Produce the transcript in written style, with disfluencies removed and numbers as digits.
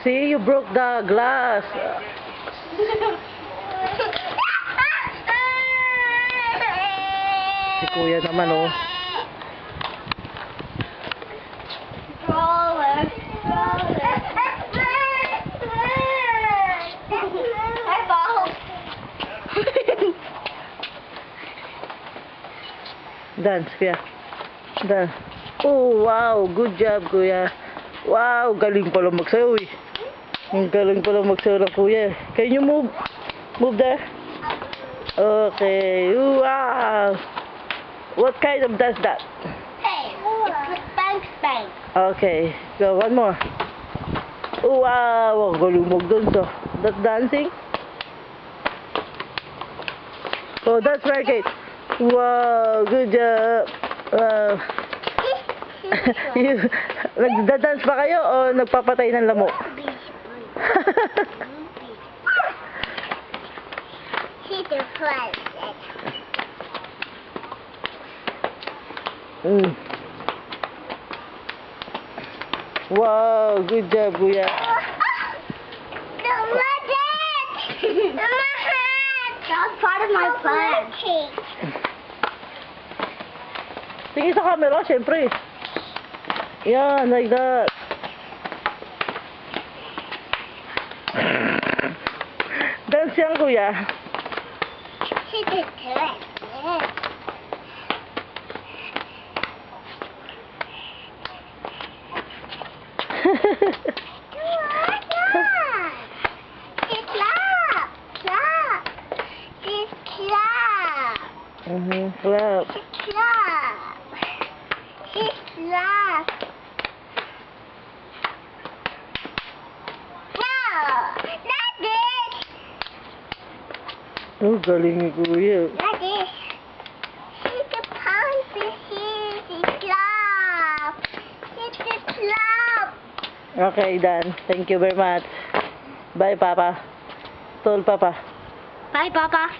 See, you broke the glass. Si Kuya naman, oh. Dance, Kuya. Dance. Oh, wow. Good job, Kuya. Wow, galing pala magsayaw, eh. Ang galing pala magsayaw ng Kuya. Can you move? Move there? Okay. Wow. What kind of dance that? It's spank spank. Okay. Go, one more. Oh, wow. Ang galing mag-dance, oh. That's dancing? Oh, that's very good. Wow, good job. Wow. Nagda-dance ba kayo o nagpapatay ng lamok? Wow, good job, Kuya. That's part of my plan. Tingin sa camera, syempre. Yan, like that. Dance yan, Kuya. Clap. Oh, galing ni Kuya. Okay, done. Thank you very much. Bye, Papa. Tol, Papa. Bye, Papa.